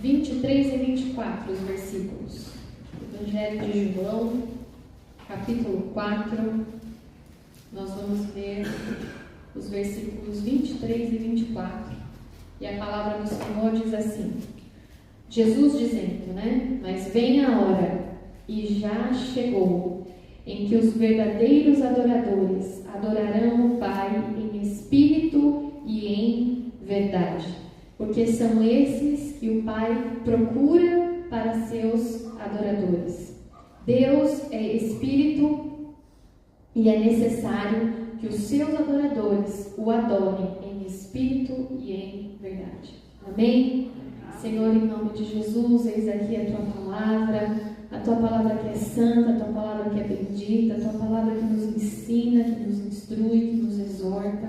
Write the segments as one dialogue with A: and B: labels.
A: 23 e 24, os versículos. Evangelho de João, capítulo 4. Nós vamos ver os versículos 23 e 24. E a palavra do Senhor diz assim: Jesus dizendo, Mas vem a hora, e já chegou, em que os verdadeiros adoradores adorarão o Pai em espírito e em verdade, porque são esses que o Pai procura para seus adoradores. Deus é espírito e é necessário que os seus adoradores o adorem em espírito e em verdade. Amém? Senhor, em nome de Jesus, eis aqui a Tua palavra que é santa, a Tua palavra que é bendita, a Tua palavra que nos ensina, que nos instrui, que nos exorta.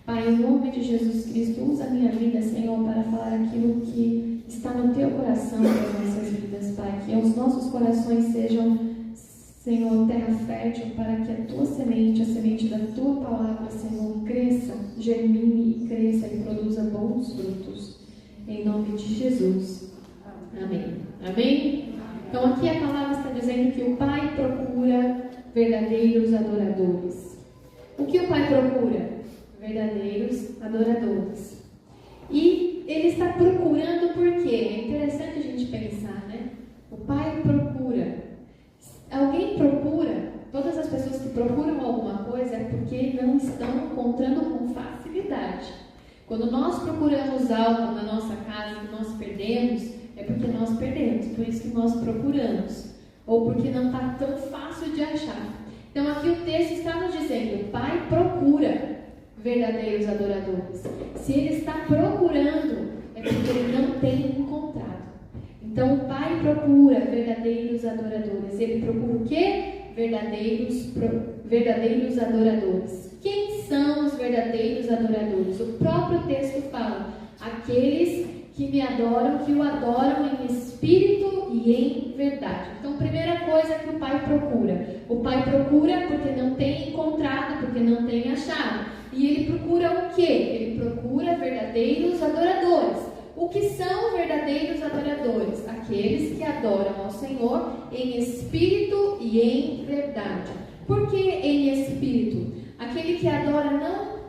A: Pai, em nome de Jesus Cristo, usa a minha vida, Senhor, para falar aquilo que está no Teu coração para as nossas vidas, Pai. Que os nossos corações sejam, Senhor, terra fértil para que a Tua semente, a semente da Tua palavra, Senhor, cresça, germine e cresça e produza bons frutos. Em nome de Jesus. Amém. Amém? Então aqui a palavra está dizendo que o Pai procura verdadeiros adoradores. O que o Pai procura? Verdadeiros adoradores. E Ele está procurando por quê? É interessante a gente pensar, O Pai procura. Alguém procura, todas as pessoas que procuram alguma coisa é porque não estão encontrando com facilidade. Quando nós procuramos algo na nossa casa que nós perdemos, é porque nós perdemos, por isso que nós procuramos, ou porque não está tão fácil de achar. Então aqui o texto está nos dizendo: o Pai procura verdadeiros adoradores. Se Ele está procurando, é porque Ele não tem encontrado. Então o Pai procura verdadeiros adoradores. Ele procura o quê? Verdadeiros adoradores. Quem são os verdadeiros adoradores? O próprio texto fala: aqueles que me adoram, que o adoram em espírito e em verdade. Então, primeira coisa que o Pai procura. O Pai procura porque não tem encontrado, porque não tem achado. E Ele procura o quê? Ele procura verdadeiros adoradores. O que são verdadeiros adoradores? Aqueles que adoram ao Senhor em espírito e em verdade. Por que em espírito? Aquele que adora não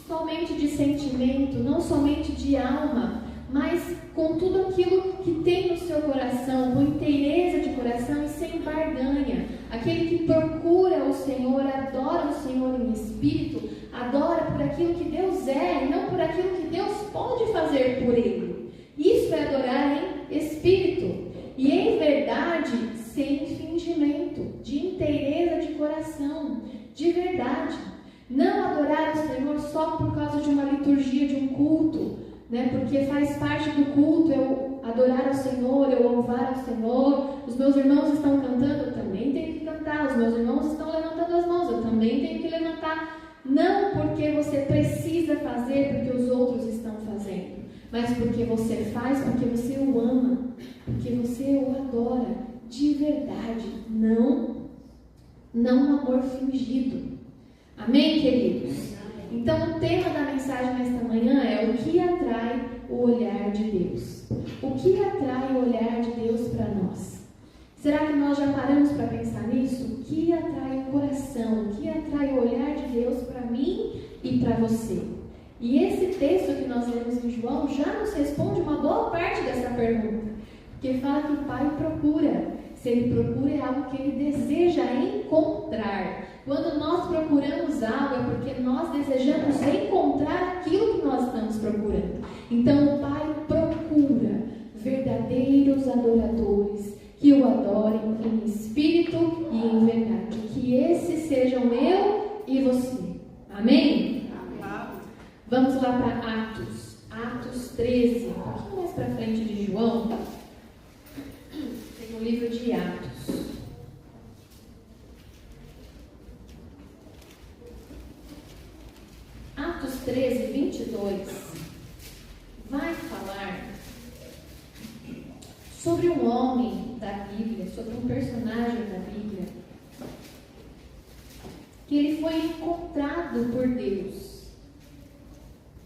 A: somente de sentimento, não somente de alma, mas com tudo aquilo que tem no seu coração, com inteireza de coração e sem barganha. Aquele que procura o Senhor, adora o Senhor em espírito, adora por aquilo que Deus é e não por aquilo que Deus pode fazer por ele. Isso é adorar em espírito e em verdade, sem fingimento, de inteireza de coração, de verdade. Não adorar o Senhor só por causa de uma liturgia, de um culto, porque faz parte do culto eu adorar ao Senhor, eu louvar ao Senhor. Os meus irmãos estão cantando, eu também tenho que cantar. Os meus irmãos estão levantando as mãos, eu também tenho que levantar. Não porque você precisa fazer, porque os outros estão fazendo, mas porque você faz, porque você o ama, porque você o adora de verdade, não um amor fingido. Amém, queridos? Então, o tema da mensagem nesta manhã é: o que atrai o olhar de Deus? O que atrai o olhar de Deus para nós? Será que nós já paramos para pensar nisso? O que atrai o coração? O que atrai o olhar de Deus para mim e para você? E esse texto que nós lemos em João já nos responde uma boa parte dessa pergunta. Porque fala que o Pai procura. Se Ele procura, é algo que Ele deseja encontrar. Quando nós procuramos algo, é porque nós desejamos encontrar aquilo que nós estamos procurando. Então, o Pai procura verdadeiros adoradores que o adorem em espírito e em verdade. Que esses sejam eu e você. Amém? Vamos lá para Atos 13, um pouquinho mais para frente de João. Tem o livro de Atos. Atos 13, 22 vai falar sobre um homem da Bíblia, sobre um personagem da Bíblia, que ele foi encontrado por Deus.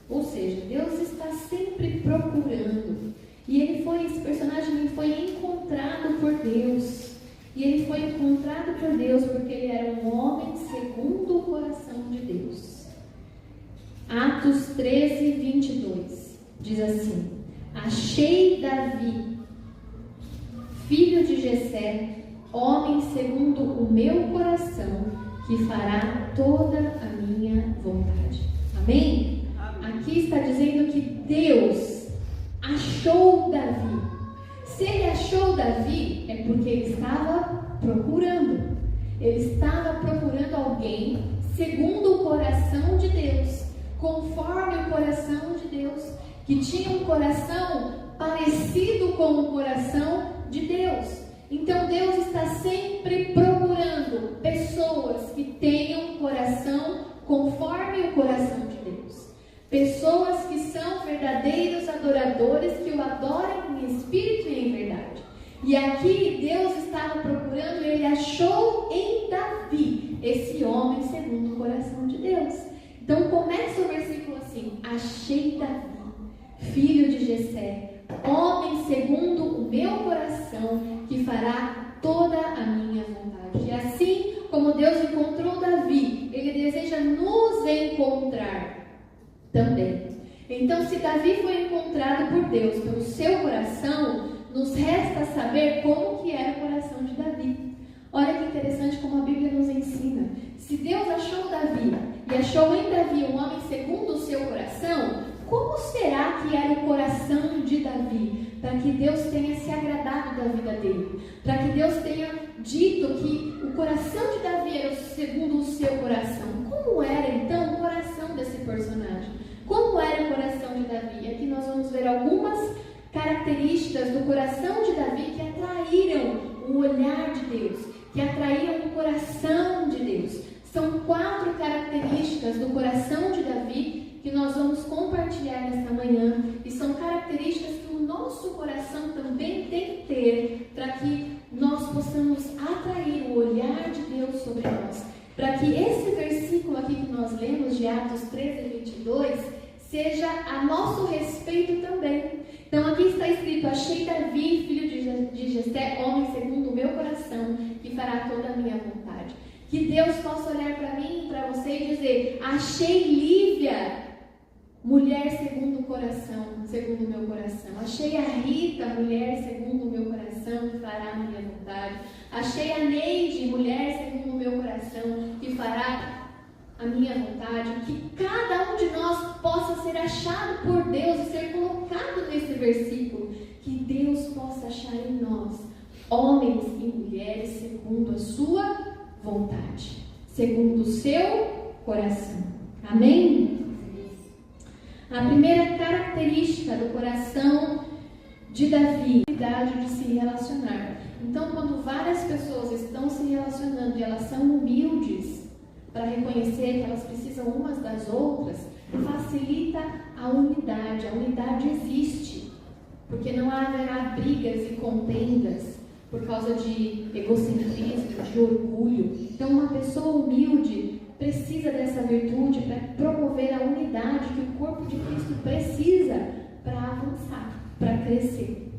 A: Ou seja, Deus está sempre procurando. E ele esse personagem ele foi encontrado por Deus. E ele foi encontrado por Deus porque ele era um homem segundo o coração de Deus. Atos 13, 22 diz assim: achei Davi, filho de Jessé, homem segundo o meu coração, que fará toda a minha vontade. Amém? Aqui está dizendo que Deus achou Davi. Se ele achou Davi, é porque ele estava procurando. Ele estava procurando alguém segundo o coração de Deus, conforme o coração de Deus, que tinha um coração parecido com o coração de Deus. Então Deus está sempre procurando pessoas que tenham um coração conforme o coração de Deus. Pessoas que são verdadeiros adoradores, que o adorem em espírito e em verdade. E aqui Deus estava procurando e ele achou em Davi esse homem segundo o coração de Deus. Então começa o versículo assim: achei Davi, filho de Jessé, homem segundo o meu coração, que fará toda a minha vontade. E assim como Deus encontrou Davi, ele deseja nos encontrar também. Então, se Davi foi encontrado por Deus pelo seu coração, nos resta saber como que era o coração de Davi. Olha que interessante como a Bíblia nos ensina. Se Deus achou Davi e achou em Davi um homem segundo o seu coração, como será que era o coração de Davi? Para que Deus tenha se agradado da vida dele. Para que Deus tenha dito que o coração de Davi era segundo o seu coração. Como era então o coração desse personagem? Como era o coração de Davi? Aqui nós vamos ver algumas características do coração de Davi que atraíram o olhar de Deus, que atraíram o coração de Deus. São 4 características do coração de Davi que nós vamos compartilhar nesta manhã, e são características que o nosso coração também tem que ter para que nós possamos atrair o olhar de Deus sobre nós. Para que esse versículo aqui que nós lemos de Atos 13, 22 seja a nosso respeito também. Então aqui está escrito: achei Davi, filho de Jessé, homem segundo o meu coração, que fará toda a minha vontade. Que Deus possa olhar para mim e para você e dizer: achei Lívia, mulher segundo o coração, segundo o meu coração. Achei a Rita, mulher segundo o meu coração, que fará a minha vontade. Achei a Neide, mulher segundo o meu coração, que fará a minha vontade. Que cada um de nós possa ser achado por Deus e ser colocado nesse versículo. Que Deus possa achar em nós homens e mulheres segundo a sua vontade, segundo o seu coração. Amém? A primeira característica do coração de Davi é a habilidade de se relacionar. Então, quando várias pessoas estão se relacionando e elas são humildes para reconhecer que elas precisam umas das outras, facilita a unidade. A unidade existe, porque não haverá brigas e contendas por causa de egocentrismo, de orgulho. Então, uma pessoa humilde precisa dessa virtude para promover a unidade que o corpo de Cristo precisa para avançar, para crescer.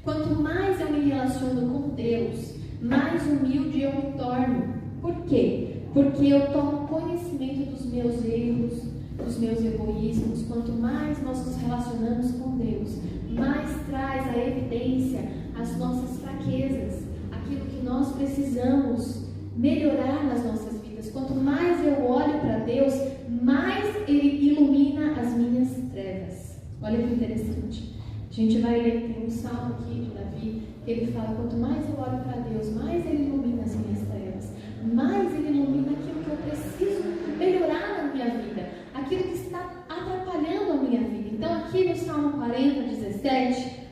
A: Quanto mais eu me relaciono com Deus, mais humilde eu me torno. Por quê? Porque eu tomo conhecimento dos meus erros, dos meus egoísmos. Quanto mais nós nos relacionamos com Deus, mais traz a evidência as nossas fraquezas, aquilo que nós precisamos melhorar nas nossas vidas. Quanto mais eu olho para Deus, mais Ele ilumina as minhas trevas. Olha que interessante. A gente vai ler, tem um salmo aqui de Davi, que ele fala: quanto mais eu olho para Deus, mais Ele ilumina as minhas trevas, mais Ele ilumina aquilo que eu preciso melhorar na minha vida, aquilo que está atrapalhando a minha vida. Então aqui no Salmo 40, 17,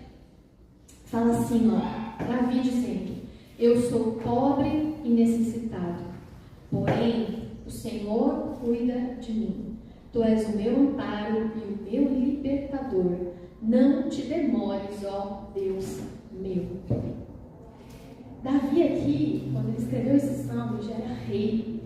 A: fala assim, Davi dizendo: eu sou pobre e necessitado, porém o Senhor cuida de mim. Tu és o meu amparo e o meu libertador. Não te demores, ó Deus meu. Davi aqui, quando ele escreveu esse salmo, já era rei.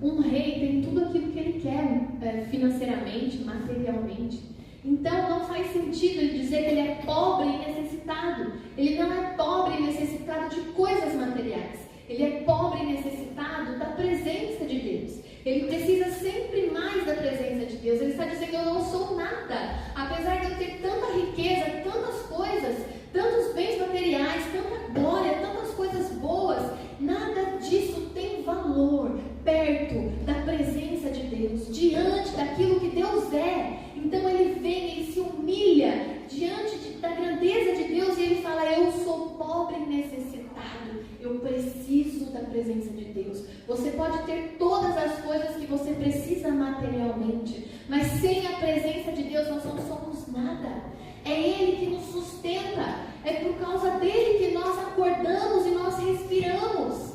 A: Um rei tem tudo aquilo que ele quer, financeiramente, materialmente. Então não faz sentido ele dizer que ele é pobre e necessitado. ele não é pobre e necessitado de coisas materiais. Ele é pobre e necessitado da presença de Deus. Ele precisa sempre mais da presença de Deus. Ele está dizendo, eu não sou nada. Apesar de eu ter tanta riqueza, tantas coisas, tantos bens materiais, tanta glória, tantas coisas boas, nada disso tem valor perto da presença de Deus, diante daquilo que Deus é. Então ele vem, ele se humilha diante da grandeza de Deus e ele fala, eu sou pobre e necessitado, eu preciso da presença de Deus. Você pode ter todas as coisas que você precisa materialmente, mas sem a presença de Deus nós não somos nada. É Ele que nos sustenta, é por causa dele que nós acordamos e nós respiramos.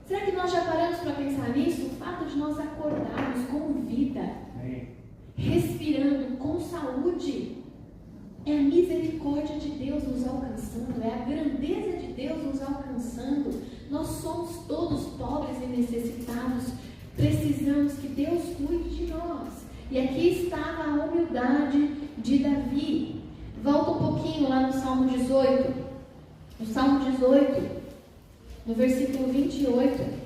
A: Será que nós já paramos para pensar nisso? O fato de nós acordarmos com vida, respirando com saúde, é a misericórdia de Deus nos alcançando, é a grandeza de Deus nos alcançando. Nós somos todos pobres e necessitados, precisamos que Deus cuide de nós. E aqui estava a humildade de Davi. Volta um pouquinho lá no Salmo 18. No Salmo 18, no versículo 28.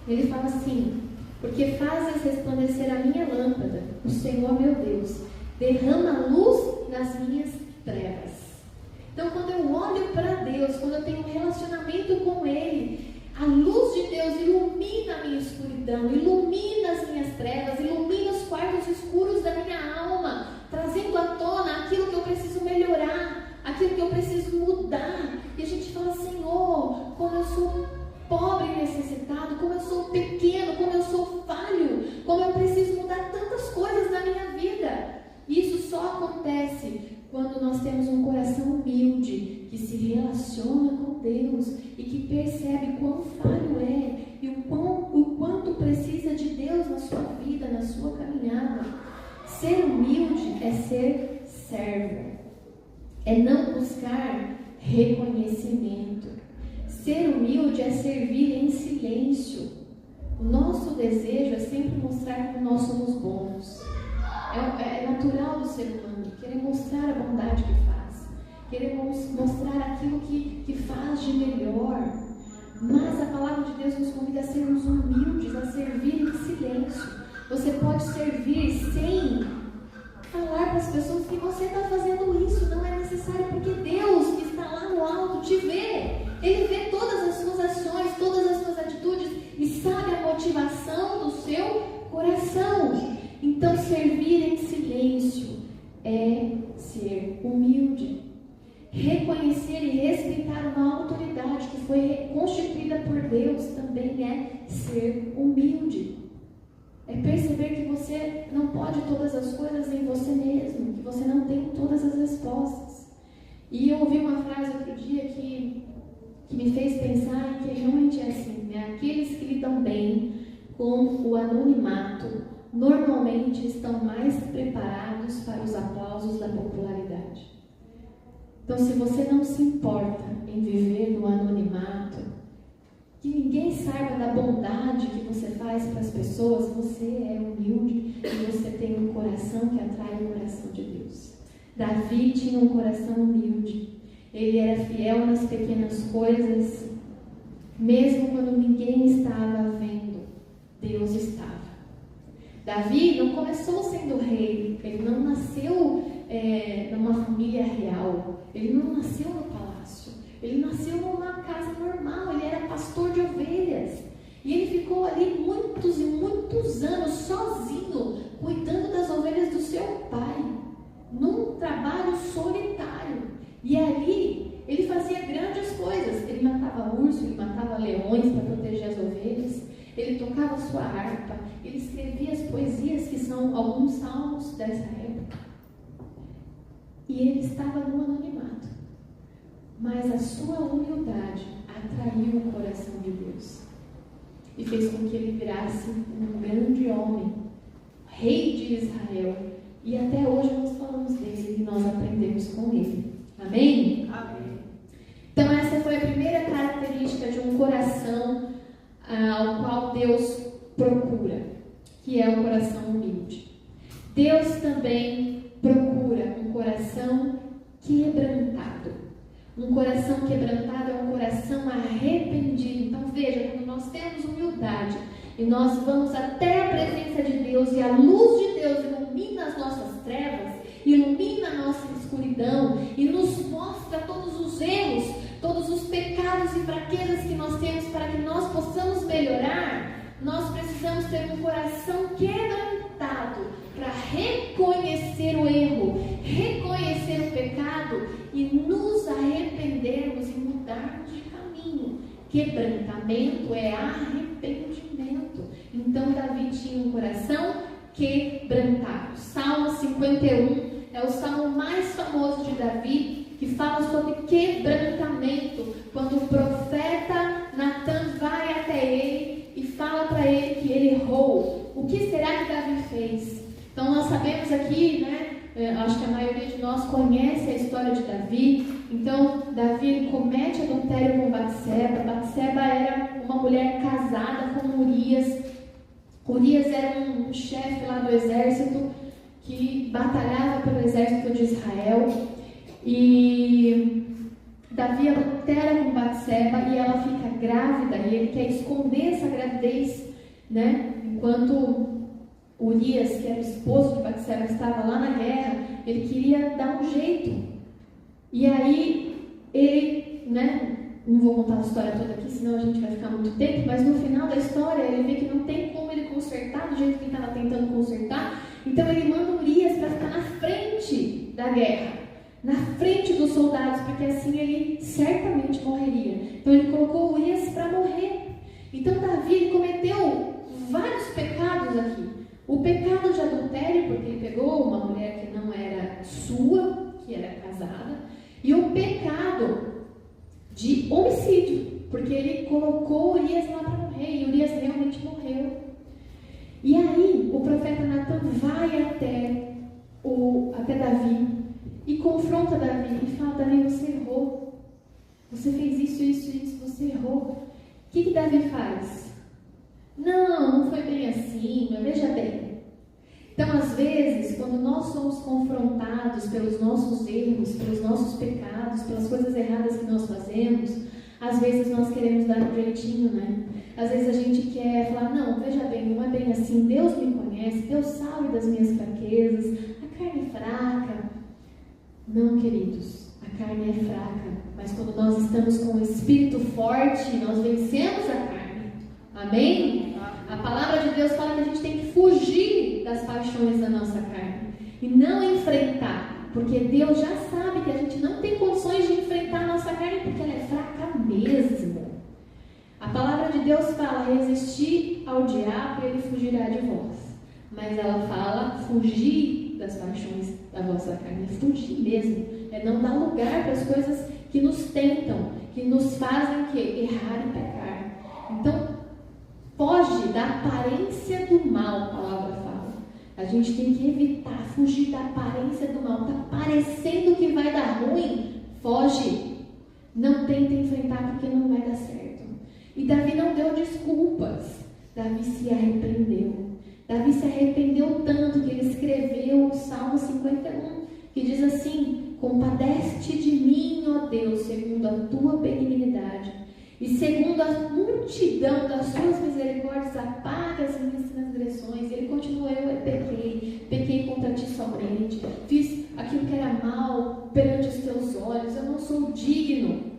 A: Ele fala assim, porque fazes resplandecer a minha lâmpada, o Senhor meu Deus, derrama luz nas minhas trevas. Então quando eu olho para Deus, quando eu tenho um relacionamento com Ele, a luz de Deus ilumina a minha escuridão, ilumina as minhas trevas, ilumina os quartos escuros da minha alma, trazendo à tona aquilo que eu preciso melhorar, aquilo que eu preciso mudar. E a gente fala, Senhor, como eu sou pobre e necessitado, como eu sou pequeno, como eu sou falho, como eu preciso mudar tantas coisas na minha vida. Isso só acontece quando nós temos um coração humilde, que se relaciona com Deus e que percebe quão falho é e o quanto precisa de Deus na sua vida, na sua caminhada. Ser humilde é ser servo, é não buscar reconhecimento. Ser humilde é servir em silêncio. O nosso desejo é sempre mostrar que nós somos bons. É natural do ser humano querer mostrar a bondade que faz, querer mostrar aquilo que faz de melhor. Mas a palavra de Deus nos convida a sermos humildes, a servir em silêncio. Você pode servir sem falar para as pessoas que você está fazendo isso. Não é necessário, porque Deus que está lá no alto te vê. Ele vê todas as suas ações, todas as suas atitudes e sabe a motivação do seu coração. Então, servir em silêncio é ser humilde. Reconhecer e respeitar uma autoridade que foi constituída por Deus também é ser humilde. É perceber que você não pode todas as coisas em você mesmo, que você não tem todas as respostas. E eu ouvi uma frase outro dia que me fez pensar que realmente é assim, né? Aqueles que lidam bem com o anonimato normalmente estão mais preparados para os aplausos da popularidade. Então, se você não se importa em viver no anonimato, que ninguém saiba da bondade que você faz para as pessoas, você é humilde e você tem um coração que atrai o coração de Deus. Davi tinha um coração humilde. Ele era fiel nas pequenas coisas, mesmo quando ninguém estava vendo, Deus estava. Davi não começou sendo rei, ele não nasceu numa família real, ele não nasceu no palácio, ele nasceu numa casa normal, ele era pastor de ovelhas. E ele ficou ali muitos e muitos anos sozinho, cuidando das ovelhas do seu pai, num trabalho solitário. E ali ele fazia grandes coisas. Ele matava urso, ele matava leões para proteger as ovelhas. Ele tocava sua harpa, ele escrevia as poesias que são alguns salmos dessa época. E ele estava no anonimato. Mas a sua humildade atraiu o coração de Deus e fez com que ele virasse um grande homem, rei de Israel. E até hoje nós falamos dele e nós aprendemos com ele. Amém?
B: Amém.
A: Então essa foi a primeira característica de um coração ao qual Deus procura. que é o coração humilde. Deus também procura um coração quebrantado. Um coração quebrantado é um coração arrependido. Então veja, quando nós temos humildade e nós vamos até a presença de Deus e a luz de Deus ilumina as nossas trevas, ilumina a nossa escuridão e nos mostra todos os erros, todos os pecados e fraquezas que nós temos para que nós possamos melhorar, nós precisamos ter um coração quebrantado para reconhecer o erro, reconhecer o pecado e nos arrependermos e mudarmos de caminho. Quebrantamento é arrependimento. Então Davi tinha um coração quebrantado. Salmo 51 é o salmo mais famoso de Davi, que fala sobre quebrantamento, quando o profeta Natan vai até ele e fala para ele que ele errou. O que será que Davi fez? Então nós sabemos aqui, acho que a maioria de nós conhece a história de Davi. Então Davi ele comete adultério com Batseba. Batseba era uma mulher casada com Urias. Urias era um chefe lá do exército que batalhava pelo exército de Israel. E Davi adultera com Batseba e ela fica grávida e ele quer esconder essa gravidez, enquanto Urias, que era o esposo de Batseba, estava lá na guerra, ele queria dar um jeito. E aí ele, não vou contar a história toda aqui, senão a gente vai ficar muito tempo, mas no final da história ele vê que não tem como ele consertar do jeito que ele estava tentando consertar. Então ele manda Urias para ficar na frente da guerra, na frente dos soldados, porque assim ele certamente morreria. Então ele colocou Urias para morrer. Então Davi ele cometeu vários pecados aqui. O pecado de adultério, porque ele pegou uma mulher que não era sua, que era casada, e o pecado de homicídio, porque ele colocou Urias lá para morrer, e Urias realmente morreu. E aí o profeta Natan vai até Davi e confronta Davi e fala: Davi, você errou, você fez isso, você errou. O que Davi faz? Não foi bem assim, mas veja bem. Então, às vezes, quando nós somos confrontados pelos nossos erros, pelos nossos pecados, pelas coisas erradas que nós fazemos, às vezes nós queremos dar um jeitinho, Às vezes a gente quer falar: não, veja bem, não é bem assim, Deus me conhece, Deus sabe das minhas fraquezas, a carne é fraca. Não, queridos, a carne é fraca, mas quando nós estamos com o espírito forte, nós vencemos a carne. Amém? A palavra de Deus fala que a gente tem que fugir das paixões da nossa carne e não enfrentar, porque Deus já sabe que a gente não tem condições de enfrentar a nossa carne porque ela é fraca mesmo. A palavra de Deus fala: resistir ao diabo e ele fugirá de vós. Mas ela fala: fugir das paixões da vossa carne. É fugir mesmo, é não dar lugar para as coisas que nos tentam, que nos fazem errar e pecar. Então, foge da aparência do mal, a palavra fala. A gente tem que evitar, fugir da aparência do mal. Está parecendo que vai dar ruim? Foge. Não tenta enfrentar porque não vai dar certo. E Davi não deu desculpas. Davi se arrependeu. Davi se arrependeu tanto que ele escreveu o Salmo 51, que diz assim: compadece-te de mim, ó Deus, segundo a tua benignidade. E segundo a multidão das suas misericórdias, apaga as minhas transgressões. Ele continua: eu pequei contra ti somente, fiz aquilo que era mal perante os teus olhos, eu não sou digno.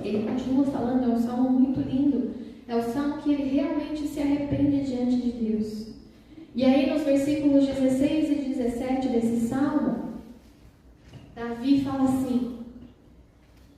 A: Ele continua falando, é um salmo muito lindo, é o salmo que ele realmente se arrepende diante de Deus. E aí nos versículos 16 e 17 desse salmo, Davi fala assim: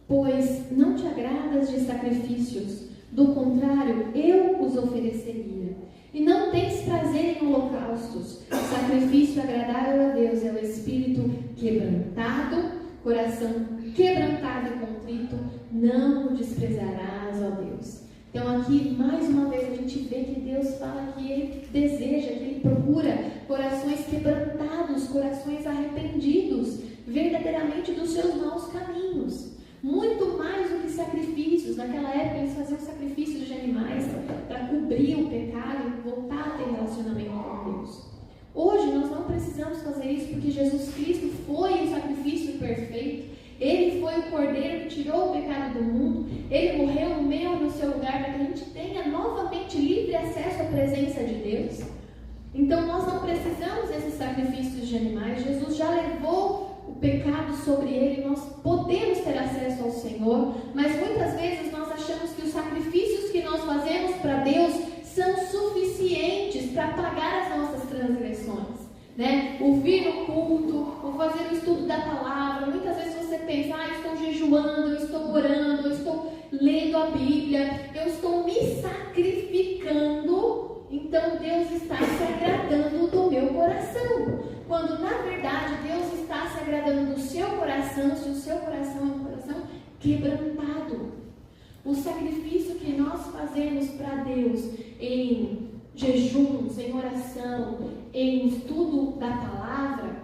A: pois não te agradas de sacrifícios, do contrário, eu os ofereceria. E não tens prazer em holocaustos. Sacrifício agradável a Deus é o espírito quebrantado, coração quebrantado e contrito, não o desprezarás, ó Deus. Então aqui, mais uma vez, a gente vê que Deus fala que Ele deseja, que Ele procura corações quebrantados, corações arrependidos, verdadeiramente dos seus maus caminhos. Muito mais do que sacrifícios. Naquela época eles faziam sacrifícios de animais para cobrir o pecado e voltar a ter relacionamento com precisamos fazer isso porque Jesus Cristo foi o sacrifício perfeito. Ele foi o Cordeiro que tirou o pecado do mundo. Ele morreu no meu e no seu lugar para que a gente tenha novamente livre acesso à presença de Deus. Então nós não precisamos desses sacrifícios de animais. Jesus já levou o pecado sobre ele. Nós podemos ter acesso ao Senhor. Mas muitas vezes nós achamos que os sacrifícios que nós fazemos para Deus são suficientes para pagar as nossas transgressões. Né? O vir no culto, o fazer o estudo da palavra. Muitas vezes você pensa, estou jejuando, eu estou orando, eu estou lendo a Bíblia, eu estou me sacrificando, então Deus está se agradando do meu coração. Quando na verdade Deus está se agradando do seu coração, se o seu coração é um coração quebrantado. O sacrifício que nós fazemos para Deus em jejuns, em oração, em estudo da palavra,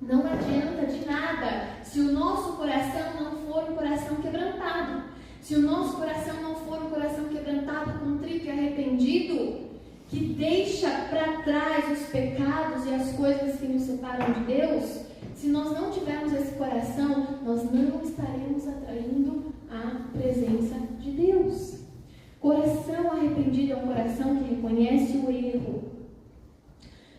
A: não adianta de nada se o nosso coração não for um coração quebrantado. Se o nosso coração não for um coração quebrantado, contrito e arrependido, que deixa para trás os pecados e as coisas que nos separam de Deus, se nós não tivermos esse coração, nós não estaremos atraindo a presença de Deus. Coração arrependido é um coração que reconhece o erro.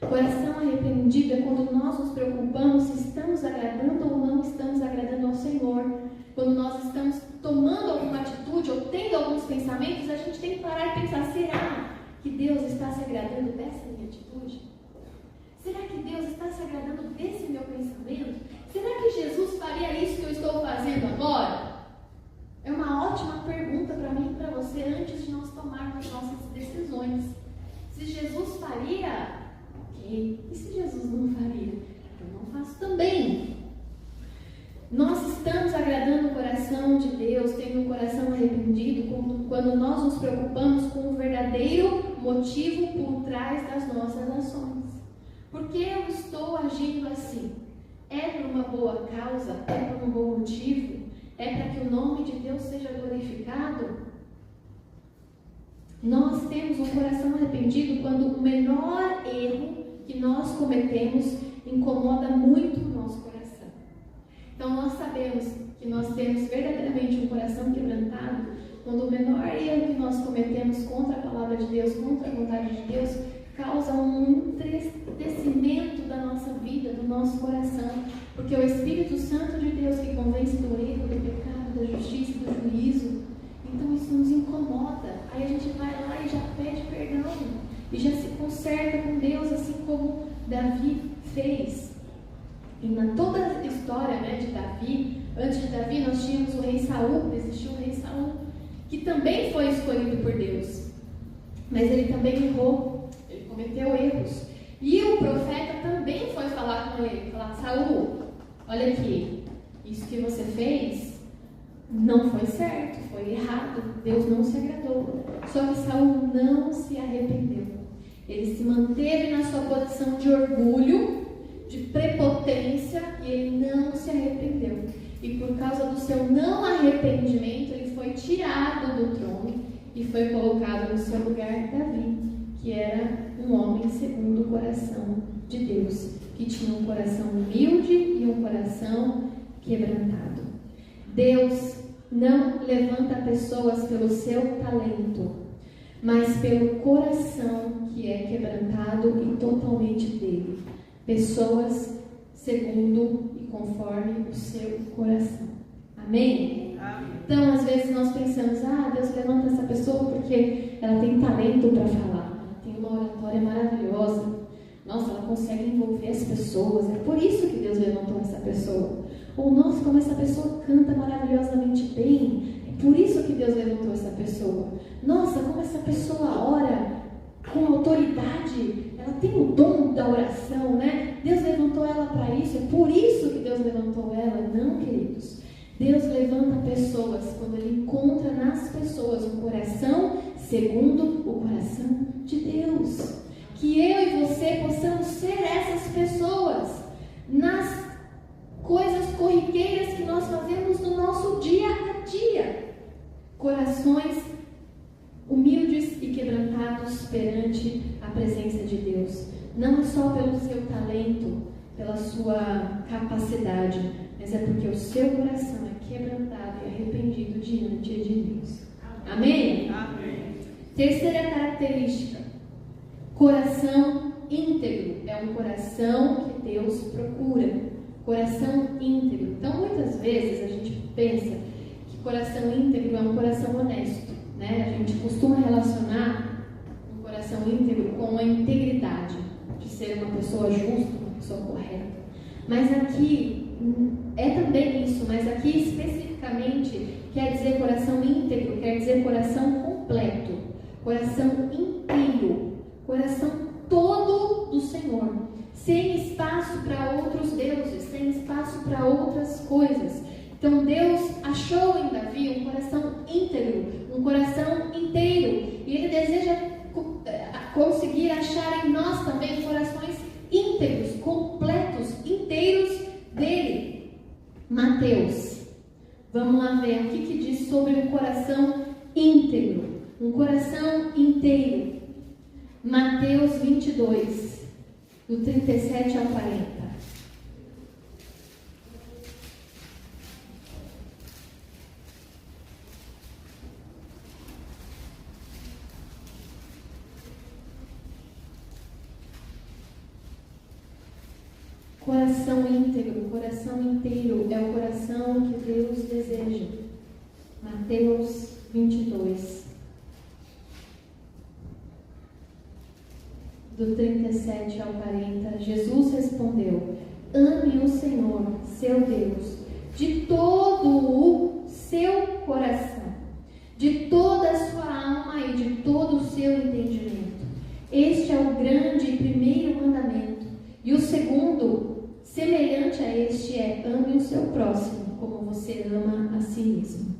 A: Coração arrependido é quando nós nos preocupamos se estamos agradando ou não estamos agradando ao Senhor. Quando nós estamos tomando alguma atitude ou tendo alguns pensamentos, a gente tem que parar e pensar, será que Deus está se agradando dessa minha atitude? Será que Deus está se agradando desse meu pensamento? Será que Jesus faria isso que eu estou fazendo agora? É uma ótima pergunta para mim e para você antes de nós tomarmos nossas decisões. Se Jesus faria, ok. E se Jesus não faria? Eu não faço também. Nós estamos agradando o coração de Deus, tendo um coração arrependido, quando nós nos preocupamos com o verdadeiro motivo por trás das nossas ações. Por que eu estou agindo assim? É por uma boa causa? É por um bom motivo? É para que o nome de Deus seja glorificado? Nós temos um coração arrependido quando o menor erro que nós cometemos incomoda muito o nosso coração. Então nós sabemos que nós temos verdadeiramente um coração quebrantado quando o menor erro que nós cometemos contra a palavra de Deus, contra a vontade de Deus, causa um entristecimento da nossa vida, do nosso coração, porque o Espírito Santo de Deus que convence do erro, do pecado, da justiça, do juízo, então isso nos incomoda. Aí a gente vai lá e já pede perdão e já se conserta com Deus, assim como Davi fez. E na toda a história, de Davi, antes de Davi nós tínhamos o rei Saul, existiu o rei Saul, que também foi escolhido por Deus, mas ele também errou, ele cometeu erros. E o profeta também foi falar com ele, falar, Saul, olha aqui, isso que você fez não foi certo, foi errado, Deus não se agradou. Só que Saul não se arrependeu. Ele se manteve na sua posição de orgulho, de prepotência, e ele não se arrependeu. E por causa do seu não arrependimento, ele foi tirado do trono e foi colocado no seu lugar Davi, que era um homem segundo o coração de Deus, que tinha um coração humilde e um coração quebrantado. Deus não levanta pessoas pelo seu talento, mas pelo coração que é quebrantado e totalmente dele. Pessoas segundo e conforme o seu coração. Amém? Amém. Então, às vezes nós pensamos, Deus levanta essa pessoa porque ela tem talento para falar, ela tem uma oratória maravilhosa, nossa, ela consegue envolver as pessoas, é por isso que Deus levantou essa pessoa. Ou, nossa, como essa pessoa canta maravilhosamente bem, é por isso que Deus levantou essa pessoa. Nossa, como essa pessoa ora com autoridade, ela tem o dom da oração, Deus levantou ela para isso, é por isso que Deus levantou ela. Não, queridos. Deus levanta pessoas quando Ele encontra nas pessoas um coração segundo o coração de Deus. Que eu e você possamos ser essas pessoas nas coisas corriqueiras que nós fazemos no nosso dia a dia. Corações humildes e quebrantados perante a presença de Deus. não é só pelo seu talento, pela sua capacidade, mas é porque o seu coração é quebrantado e arrependido diante de Deus. Amém?
B: Amém.
A: Terceira característica: coração íntegro. É um coração que Deus procura. Coração íntegro. Então, muitas vezes a gente pensa que coração íntegro é um coração honesto, né? A gente costuma relacionar um coração íntegro com a integridade, de ser uma pessoa justa, uma pessoa correta. Mas aqui é também isso, mas aqui especificamente quer dizer coração íntegro, quer dizer coração completo, coração inteiro, coração todo do Senhor, sem espaço para outros deuses, sem espaço para outras coisas. Então Deus achou em Davi um coração íntegro, um coração inteiro, e Ele deseja conseguir achar em nós também corações íntegros, completos, inteiros dele. Mateus, vamos lá ver o que diz sobre um coração íntegro, um coração inteiro. Mateus 22, do 37 ao 40. Coração íntegro, coração inteiro é o coração que Deus deseja. Mateus 22, do 37 ao 40. Jesus respondeu: ame o Senhor, seu Deus, de todo o seu coração, de toda a sua alma e de todo o seu entendimento. Este é o grande e primeiro mandamento. E o segundo, semelhante a este, é: ame o seu próximo como você ama a si mesmo.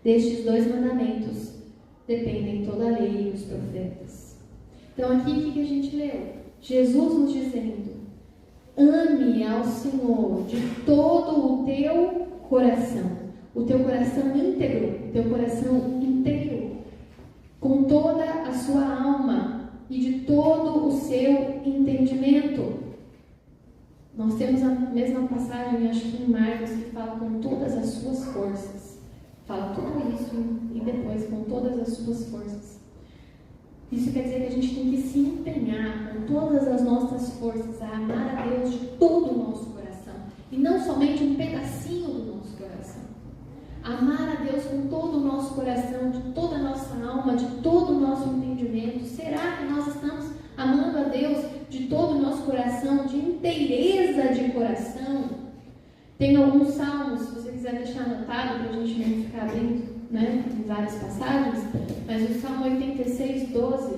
A: Destes dois mandamentos dependem toda a lei e os profetas. Então aqui o que a gente leu? Jesus nos dizendo: ame ao Senhor de todo o teu coração íntegro, o teu coração inteiro, com toda a sua alma e de todo o seu entendimento. Nós temos a mesma passagem, acho que em Marcos, que fala com todas as suas forças. Fala tudo isso e depois com todas as suas forças. Isso quer dizer que a gente tem que se empenhar com todas as nossas forças a amar a Deus de todo o nosso coração. E não somente um pedacinho do nosso coração. Amar a Deus com todo o nosso coração, de toda a nossa alma, de todo o nosso entendimento. Será que nós estamos amando a Deus de todo o nosso coração, de inteireza de coração? Tem alguns salmos, se você quiser deixar anotado, para a gente não ficar abrindo, né, em várias passagens, mas o Salmo 86, 12,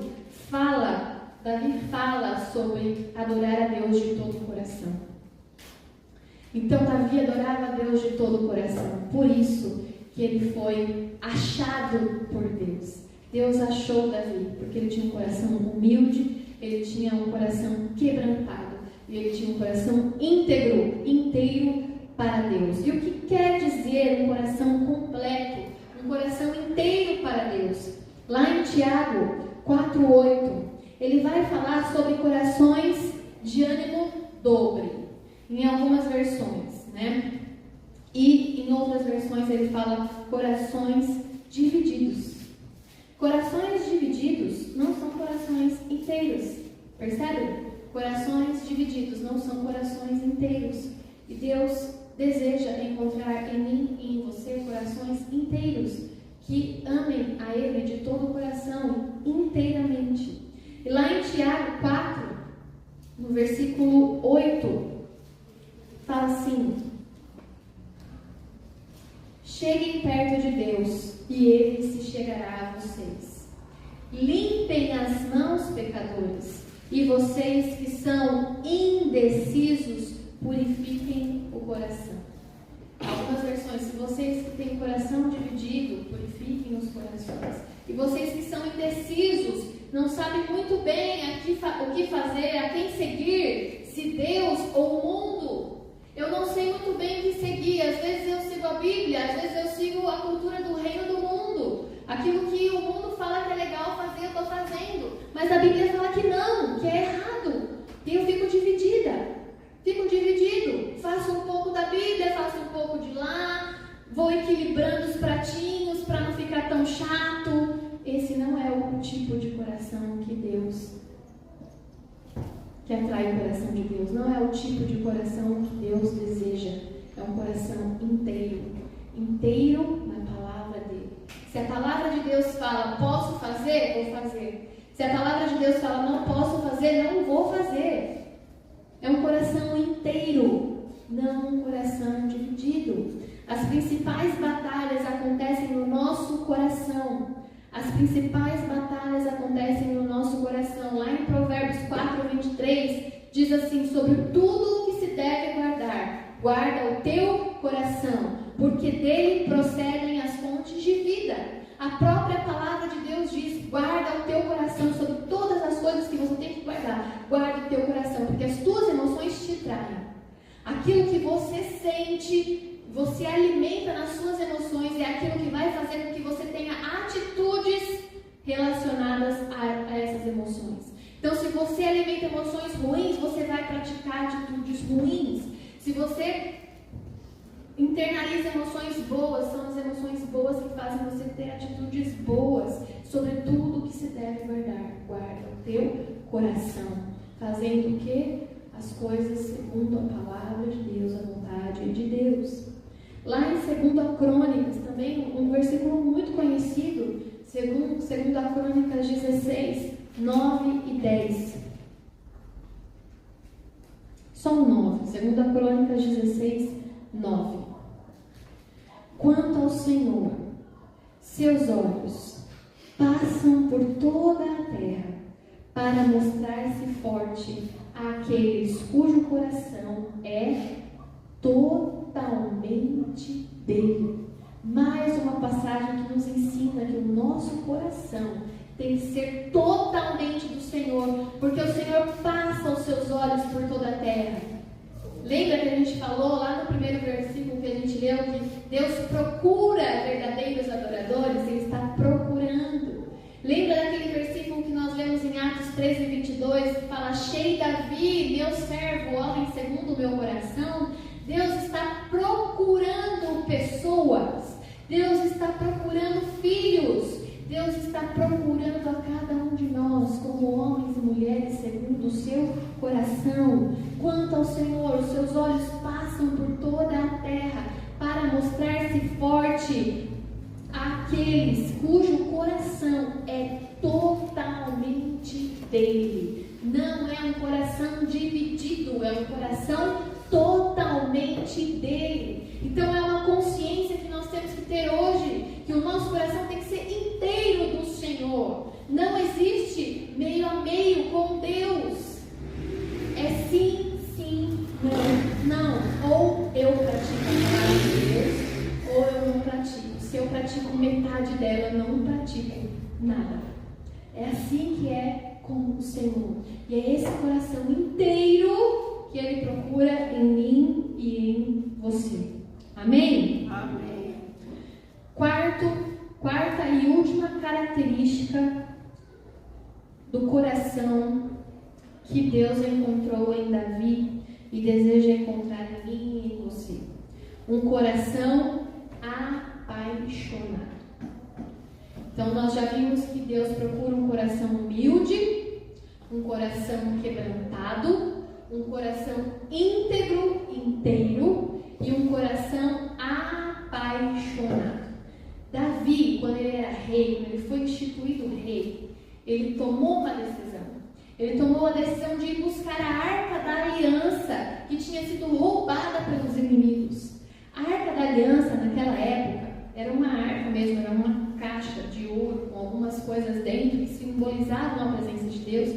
A: Davi fala sobre adorar a Deus de todo o coração. Então Davi adorava a Deus de todo o coração, por isso que ele foi achado por Deus. Deus achou Davi, porque ele tinha um coração humilde, ele tinha um coração quebrantado, e ele tinha um coração íntegro, inteiro para Deus. E o que quer dizer um coração completo, um coração inteiro para Deus? Lá em Tiago 4:8, ele vai falar sobre corações de ânimo dobre, em algumas versões, né? E em outras versões ele fala corações divididos. Corações divididos não são corações inteiros, percebe? Corações divididos não são corações inteiros. E Deus deseja encontrar em mim e em você corações inteiros, que amem a Ele de todo o coração, inteiramente. E lá em Tiago 4, no versículo 8, fala assim: cheguem perto de Deus e Ele se chegará a vocês. Limpem as mãos, pecadores, e vocês que são indecisos, purifiquem o coração. Algumas versões: se vocês que têm coração dividido, purifiquem os corações. E vocês que são indecisos, não sabem muito bem o que fazer, a quem seguir, se Deus ou o mundo. Eu não sei muito bem o que seguir. Às vezes eu sigo a Bíblia, às vezes eu sigo a cultura do reino do mundo. Aquilo que o mundo fala que é legal fazer, eu estou fazendo. Mas a Bíblia fala que não, que é errado. que atrai o coração de Deus. Não é o tipo de coração que Deus deseja. É um coração inteiro. Inteiro na palavra dele. Se a palavra de Deus fala, posso fazer, vou fazer. Se a palavra de Deus fala, não posso fazer, não vou fazer. É um coração inteiro, não um coração dividido. As principais batalhas acontecem no nosso coração. As principais batalhas acontecem no nosso coração. Lá em Provérbios 4:23, diz assim: sobre tudo o que se deve guardar, guarda o teu coração, porque dele procedem as fontes de vida. A própria palavra de Deus diz: guarda o teu coração. Sobre todas as coisas que você tem que guardar, guarda o teu coração, porque as tuas emoções te traem. Aquilo que você sente, você alimenta nas suas emoções, é aquilo que vai fazer com que você tenha atitudes relacionadas a essas emoções. Então, se você alimenta emoções ruins, você vai praticar atitudes ruins. Se você internaliza emoções boas, são as emoções boas que fazem você ter atitudes boas. Sobre tudo que se deve guardar, guarda o teu coração, fazendo o quê? As coisas segundo a palavra de Deus, a vontade de Deus. Lá em 2 Crônicas, também um versículo muito conhecido, 2 Crônicas 16, 9 e 10. Só um 9, 2 Crônicas 16, 9. Quanto ao Senhor, seus olhos passam por toda a terra para mostrar-se forte àqueles cujo coração é totalmente dele. Mais uma passagem que nos ensina que o nosso coração tem que ser totalmente do Senhor, porque o Senhor passa os seus olhos por toda a terra. Lembra que a gente falou lá no primeiro versículo que a gente leu que Deus procura verdadeiros adoradores? Ele está procurando. Lembra daquele versículo que nós lemos em Atos 13:22, que fala: achei Davi, meu servo, homem segundo o meu coração? Deus está procurando pessoas. Deus está procurando filhos. Deus está procurando a cada um de nós como homens e mulheres segundo o seu coração. Quanto ao Senhor, os seus olhos passam por toda a terra para mostrar-se forte àqueles cujo coração é totalmente dele. Não é um coração dividido, é um coração totalmente dele. Então é uma consciência que nós temos que ter hoje, que o nosso coração tem que ser inteiro do Senhor. Não existe meio a meio com Deus. É sim, sim, não. Ou eu pratico a palavra de Deus, ou eu não pratico. Se eu pratico metade dela, eu não pratico nada. É assim que é com o Senhor. E é esse coração inteiro que Ele procura em mim e em você. Amém?
B: Amém.
A: Quarta e última característica do coração que Deus encontrou em Davi e deseja encontrar em mim e em você. Um coração apaixonado. Então nós já vimos que Deus procura um coração humilde, um coração quebrantado, um coração íntegro, inteiro e um coração apaixonado. Davi, quando ele era rei, quando ele foi instituído rei, ele tomou uma decisão. Ele tomou a decisão de ir buscar a Arca da Aliança, que tinha sido roubada pelos inimigos. A Arca da Aliança, naquela época, era uma arca mesmo, era uma caixa de ouro com algumas coisas dentro que simbolizavam a presença de Deus.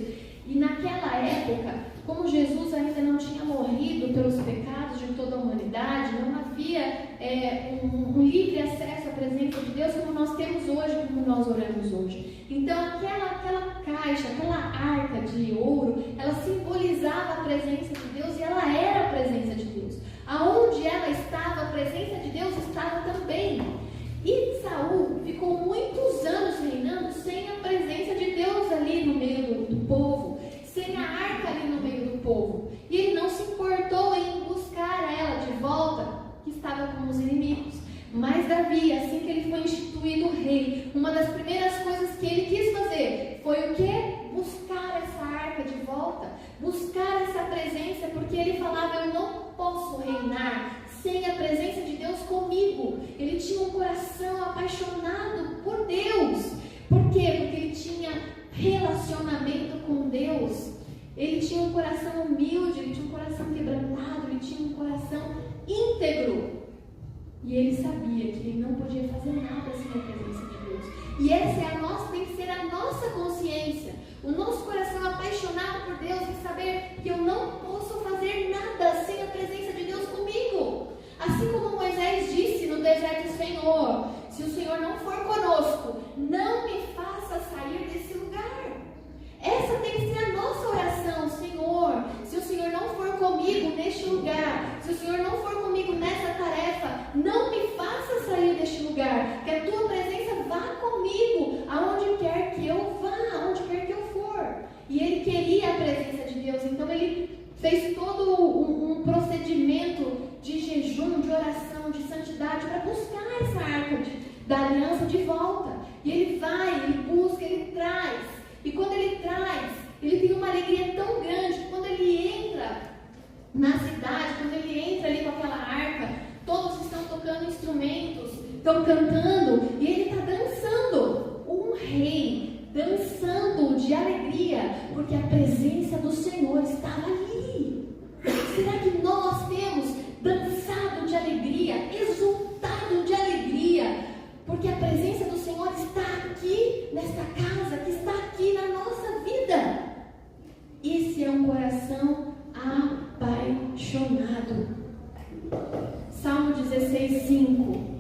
A: E naquela época, como Jesus ainda não tinha morrido pelos pecados de toda a humanidade, não havia um livre acesso à presença de Deus como nós temos hoje, como nós oramos hoje. Então aquela caixa, aquela arca de ouro, ela simbolizava a presença de Deus e ela era a presença de Deus. Aonde ela estava, a presença de Deus estava também. E Saul ficou muitos anos reinando sem a presença de Deus ali no meio do povo, sem a arca ali no meio do povo. E ele não se importou em buscar ela de volta, que estava com os inimigos. Mas Davi, assim que ele foi instituído rei, uma das primeiras coisas que ele quis fazer foi o quê? Buscar essa arca de volta volta, buscar essa presença, porque ele falava: eu não posso reinar sem a presença de Deus comigo. Ele tinha um coração apaixonado por Deus. Por quê? Porque ele tinha relacionamento com Deus. Ele tinha um coração humilde, ele tinha um coração quebrantado, ele tinha um coração íntegro. E ele sabia que ele não podia fazer nada sem a presença de Deus. E essa é a nossa, tem que ser a nossa consciência. O nosso coração apaixonado por Deus em saber que eu não posso fazer nada sem a presença de Deus comigo. Assim como Moisés disse no deserto: Senhor, se o Senhor não for conosco, não me faça sair desse lugar. Essa tem que ser a nossa oração. Senhor, se o Senhor não for comigo neste lugar, se o Senhor não for comigo nessa tarefa, não me faça sair deste lugar. Que a tua presença vá comigo, aonde quer que eu vá, aonde quer que eu for. E ele queria a presença de Deus, então ele fez todo um procedimento de jejum, de oração, de santidade, para buscar essa arca da aliança de volta. E ele vai, ele busca, ele traz. E quando ele traz, ele tem uma alegria tão grande. Quando ele entra na cidade, quando ele entra ali com aquela arca, todos estão tocando instrumentos, estão cantando, e ele está dançando. Um rei dançando de alegria, porque a presença do Senhor estava ali. Será que nós temos dançado de alegria, exultado de alegria, porque a presença do Senhor está aqui nesta casa, que está aqui na nossa vida? Esse é um coração apaixonado. Salmo 16:5,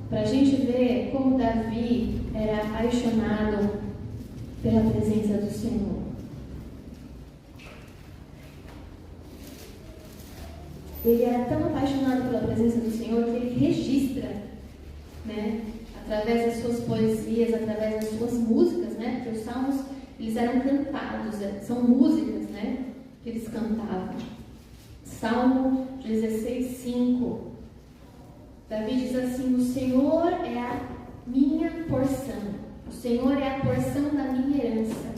A: para a gente ver como Davi era apaixonado pela presença do Senhor. Ele era tão apaixonado pela presença do Senhor que ele registra, né, através das suas poesias, através das suas músicas, né, porque os salmos, eles eram cantados, são músicas, né, que eles cantavam. Salmo 16:5, Davi diz assim: o Senhor é a minha porção, o Senhor é a porção da minha herança,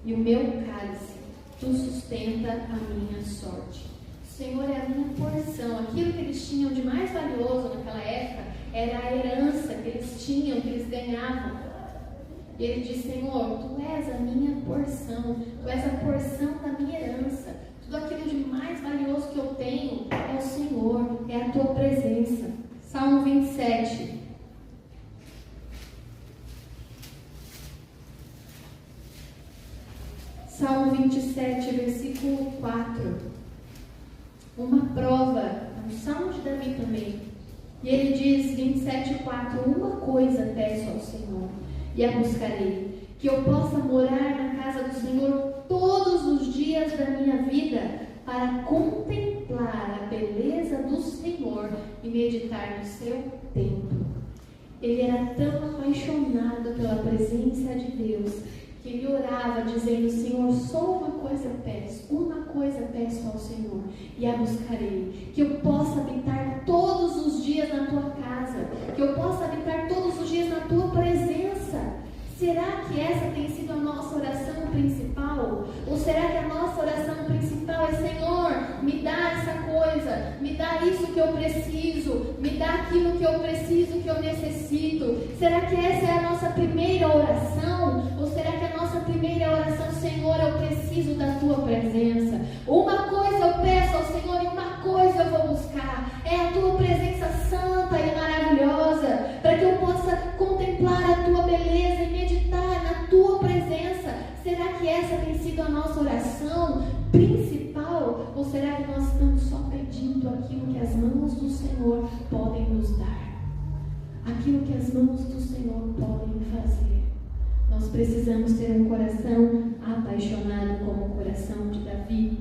A: e o meu cálice, tu sustenta a minha sorte. O Senhor é a minha porção. Aquilo que eles tinham de mais valioso naquela época era a herança que eles tinham, que eles ganhavam. E ele diz: Senhor, tu és a minha porção, tu és a porção da minha herança. Tudo aquilo de mais valioso que eu tenho é o Senhor, é a tua presença. Salmo 27. Salmo 27, versículo 4. Uma prova, é um salmo de Davi também. E ele diz, 27:4, uma coisa peço ao Senhor, e a buscarei, que eu possa morar na casa do Senhor todos os dias da minha vida, para contemplar a beleza do Senhor e meditar no seu templo. Ele era tão apaixonado pela presença de Deus, que ele orava dizendo: Senhor, só uma coisa peço ao Senhor, e a buscarei, que eu possa habitar todos os dias na tua casa, que eu possa habitar todos os dias na tua presença. Será que essa tem sido a nossa oração principal? Ou será que a nossa oração principal é: Senhor, me dá essa coisa, me dá isso que eu preciso, me dá aquilo que eu preciso, que eu necessito? Será que essa é a nossa primeira oração? Ou será que a nossa primeira oração: Senhor, eu preciso da tua presença? Uma coisa eu peço ao Senhor e uma coisa eu vou buscar, é a tua presença santa e maravilhosa, para que eu possa contemplar a tua beleza e meditar na tua presença. Será que essa tem sido a nossa oração principal? Ou será que nós estamos só pedindo aquilo que as mãos do Senhor podem nos dar? Aquilo que as mãos do Senhor podem fazer. Nós precisamos ter um coração apaixonado como o coração de Davi.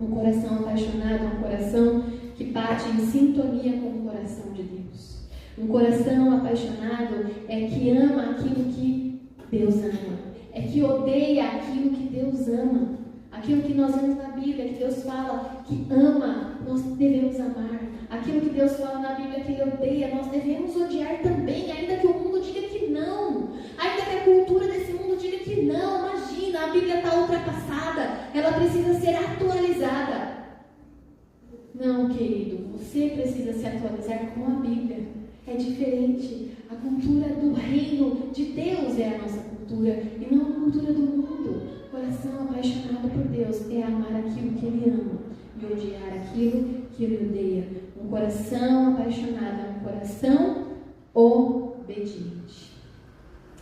A: Um coração apaixonado, um coração que bate em sintonia com o coração de Deus. Um coração apaixonado é que ama aquilo que Deus ama, é que odeia aquilo que Deus ama. Aquilo que nós vemos na Bíblia, que Deus fala que ama, nós devemos amar. Aquilo que Deus fala na Bíblia que Ele odeia, nós devemos odiar também, ainda que o mundo diga que não, ainda que a cultura desse mundo diga que não. Imagina, a Bíblia está ultrapassada, Não, querido, você precisa se atualizar com a Bíblia. É diferente. A cultura do reino de Deus é a nossa cultura e não a cultura do mundo. Coração apaixonado por Deus é amar aquilo que Ele ama e odiar aquilo que Ele odeia. Um coração apaixonado é um coração obediente.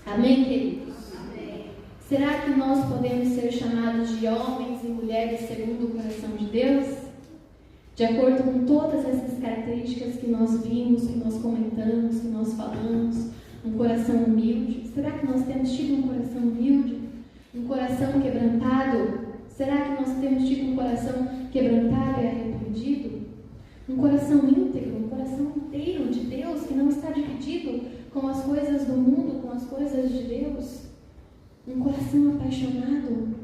A: Amém, queridos? Amém. Será que nós podemos ser chamados de homens e mulheres segundo o coração de Deus? De acordo com todas essas características que nós vimos, que nós comentamos, que nós falamos, um coração humilde. Será que nós temos tido um coração humilde? Um coração quebrantado? Será que nós temos tido um coração quebrantado e arrependido? Um coração íntegro, um coração inteiro de Deus, que não está dividido com as coisas do mundo, com as coisas de Deus? Um coração apaixonado,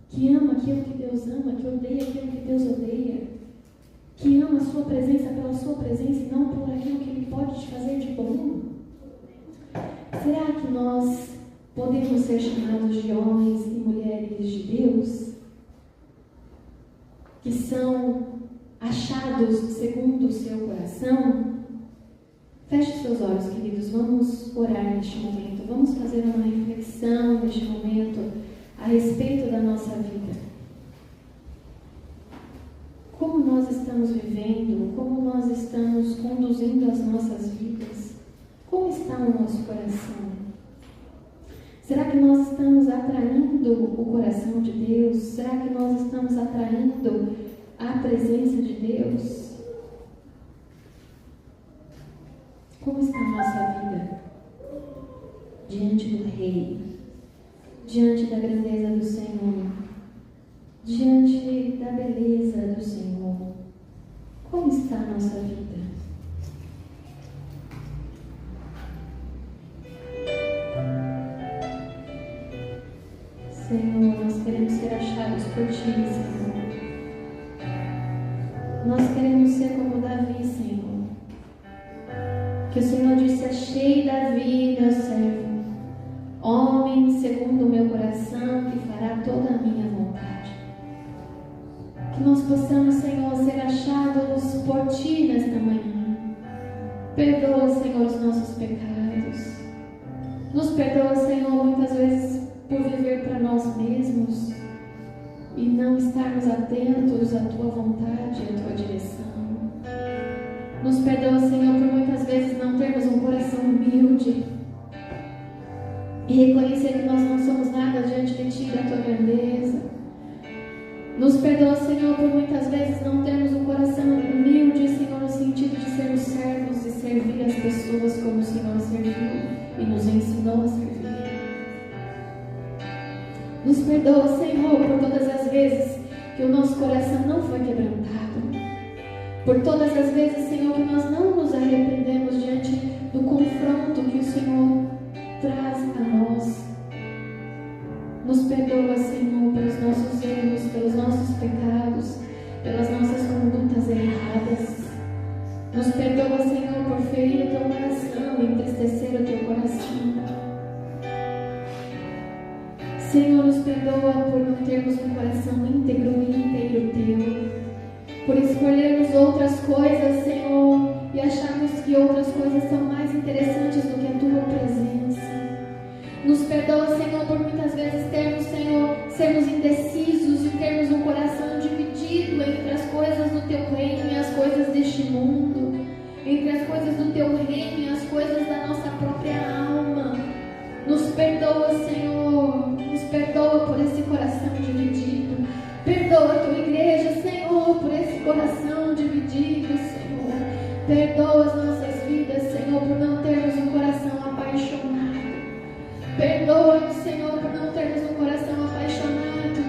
A: que ama aquilo que Deus ama, que odeia aquilo que Deus odeia, que ama a sua presença pela sua presença e não por aquilo que Ele pode te fazer de bom? Será que nós podemos ser chamados de homens e mulheres de Deus, que são achados segundo o seu coração? Feche seus olhos, queridos, vamos orar neste momento, vamos fazer uma reflexão neste momento a respeito da nossa vida. Como nós estamos vivendo, como nós estamos conduzindo as nossas vidas, como está o nosso coração? Será que nós estamos atraindo o coração de Deus? Será que nós estamos atraindo a presença de Deus? Como está a nossa vida diante do Rei, diante da grandeza do Senhor, diante da beleza do Senhor? Como está a nossa vida? Senhor, nós queremos ser achados por Ti, Senhor. Nós queremos ser como Davi, Senhor. Que o Senhor disse: achei Davi, meu servo, homem segundo o meu coração, que fará toda a minha vontade. Que nós possamos, Senhor, ser achados por Ti nesta manhã. Perdoa, Senhor, os nossos pecados. Nos perdoa, Senhor, muitas vezes por viver para nós mesmos e não estarmos atentos à Tua vontade e à Tua direção. Nos perdoa, Senhor, por muitas vezes não termos um coração humilde e reconhecer que nós não somos nada diante de Ti, da Tua grandeza. Nos perdoa, Senhor, por muitas vezes não termos um coração humilde, Senhor, no sentido de sermos servos e servir as pessoas como o Senhor serviu e nos ensinou a servir. Nos perdoa, Senhor, por todas as vezes que o nosso coração não foi quebrantado. Por todas as vezes, Senhor, que nós não nos arrependemos diante do confronto que o Senhor traz a nós. Nos perdoa, Senhor, pelos nossos erros, pelos nossos pecados, pelas nossas condutas erradas. Nos perdoa, Senhor, por ferir o Teu coração, entristecer o Teu coração. Senhor, nos perdoa por não termos um coração íntegro e inteiro Teu, por escolhermos outras coisas, Senhor, e acharmos que outras coisas são mais interessantes do que a Tua presença. Nos perdoa, Senhor, por muitas vezes termos, Senhor, sermos indecisos e termos um coração dividido entre as coisas do Teu reino e as coisas deste mundo, entre as coisas do Teu reino e as coisas da nossa própria alma. Nos perdoa, Senhor, nos perdoa por esse coração dividido. Perdoa a Tua igreja, Senhor, por esse coração dividido, Senhor. Perdoa as nossas vidas, Senhor, por não termos um coração apaixonado. Perdoa-nos, Senhor, por não termos um coração apaixonado,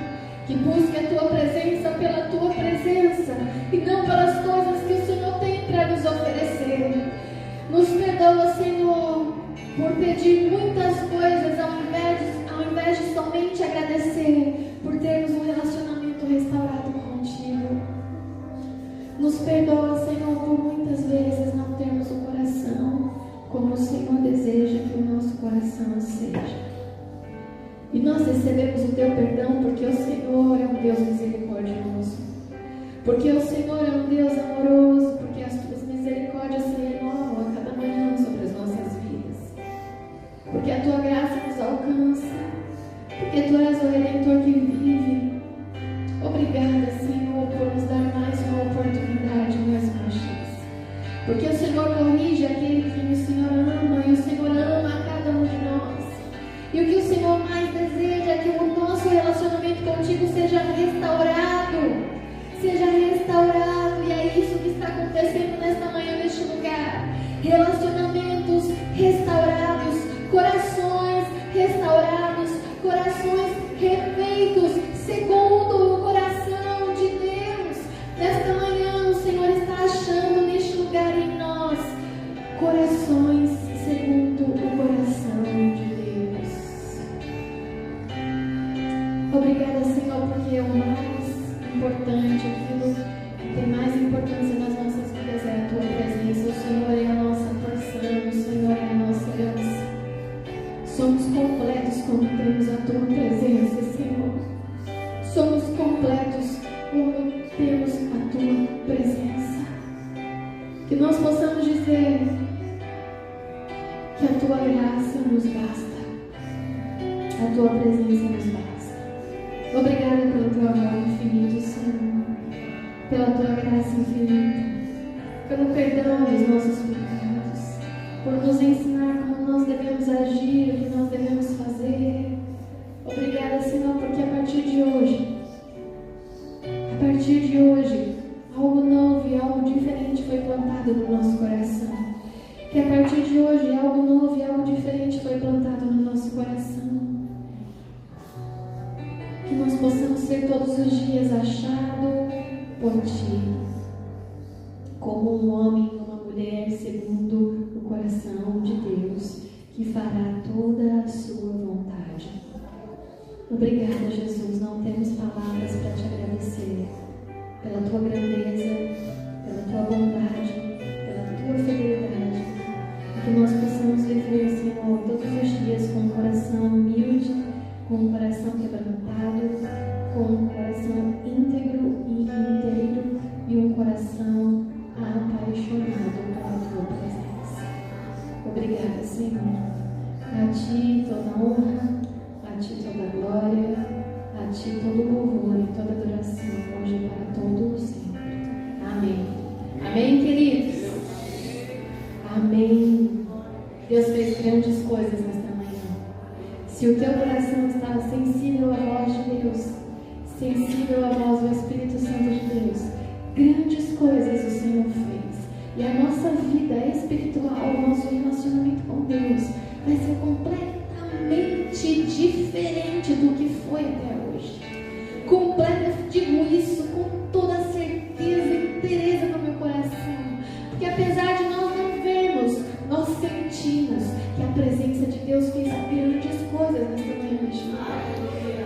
A: que busque a Tua presença pela Tua presença e não pelas coisas que o Senhor tem para nos oferecer. Nos perdoa, Senhor, por pedir muitas coisas ao invés de somente agradecer por termos um relacionamento restaurado contigo. Nos perdoa, Senhor, por muitas vezes não termos um coração como o Senhor deseja que o nosso coração seja. E nós recebemos o Teu perdão porque o Senhor é um Deus misericordioso. Porque o Senhor é um Deus amoroso, porque as tuas misericórdias se renovam a cada manhã sobre as nossas vidas. Porque a tua graça nos alcança, porque tu és o Redentor que vive. Obrigada, Senhor, por nos dar mais uma oportunidade, mais uma chance. Porque o Senhor corrige aquele que o Senhor ama, e o Senhor ama a cada um de nós. E o que o Senhor mais deseja é que o nosso relacionamento contigo seja restaurado. Seja restaurado, e é isso que está acontecendo nesta manhã, neste lugar. Relacionamentos restaurados, corações restaurados, corações refeitos segundo o coração de Deus. Nesta manhã o Senhor está achando neste lugar em nós corações segundo o coração de Deus. Obrigada, Senhor, porque é o mais importante, aquilo que tem mais importância nas nossas vidas é a tua presença. O Senhor é a nossa porção, o Senhor é a nossa herança. Somos completos quando temos a tua presença, Senhor. Somos completos quando temos a tua presença. Que nós possamos dizer que a tua graça nos basta, a tua presença nos basta. Obrigada pelo teu amor infinito, Senhor, pela tua graça infinita, pelo perdão dos nossos pecados, por nos ensinar como nós devemos agir, o que nós devemos fazer. Obrigada, Senhor, porque a partir de hoje, algo novo e algo diferente foi plantado no nosso coração. Que a partir de hoje, algo novo e algo diferente foi plantado no nosso coração. Que nós possamos ser todos os dias achados por Ti, como um homem e uma mulher segundo o coração de Deus, que fará toda a sua vontade. Obrigada, Jesus, não temos palavras para Te agradecer pela Tua grandeza, pela Tua bondade, pela Tua fidelidade. Que nós possamos viver, Senhor, todos os dias com um coração humilde, com um coração quebrantado, com um coração íntegro e inteiro e um coração apaixonado pela Tua presença. Obrigada, Senhor. A Ti toda honra, a Ti toda glória, a Ti todo louvor e toda adoração, hoje e para todo o sempre. Amém. Amém, queridos? Amém. Deus fez grandes coisas nesta manhã. Se o teu coração está sensível à voz de Deus, sensível à voz do Espírito Santo de Deus, grandes coisas o Senhor fez. E a nossa vida espiritual, o nosso relacionamento com Deus vai ser completamente diferente do que foi até hoje. Digo isso com toda certeza e inteireza no meu coração. Porque apesar de nós não vermos, nós sentimos que a presença de Deus fez grandes coisas nesta manhã.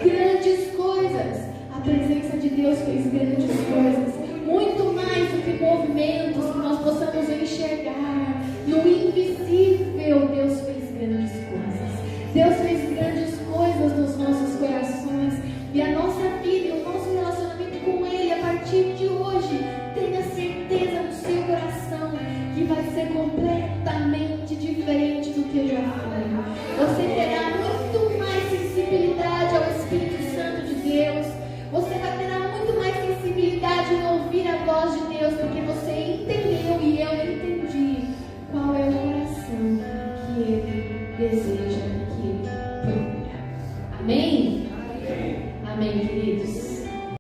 A: Grandes coisas. A presença de Deus fez grandes coisas. Muito mais do que movimentos que nós possamos enxergar. No invisível, Deus fez grandes coisas. Deus fez grandes coisas nos nossos corações. E a nossa vida, o nosso relacionamento com Ele, a partir de hoje, tenha certeza no seu coração que vai ser completamente diferente do que já foi. Você terá muito mais sensibilidade ao Espírito Santo de Deus. Você vai ter muito mais sensibilidade em ouvir a voz de Deus, porque você entendeu e eu entendi qual é o coração que Ele deseja.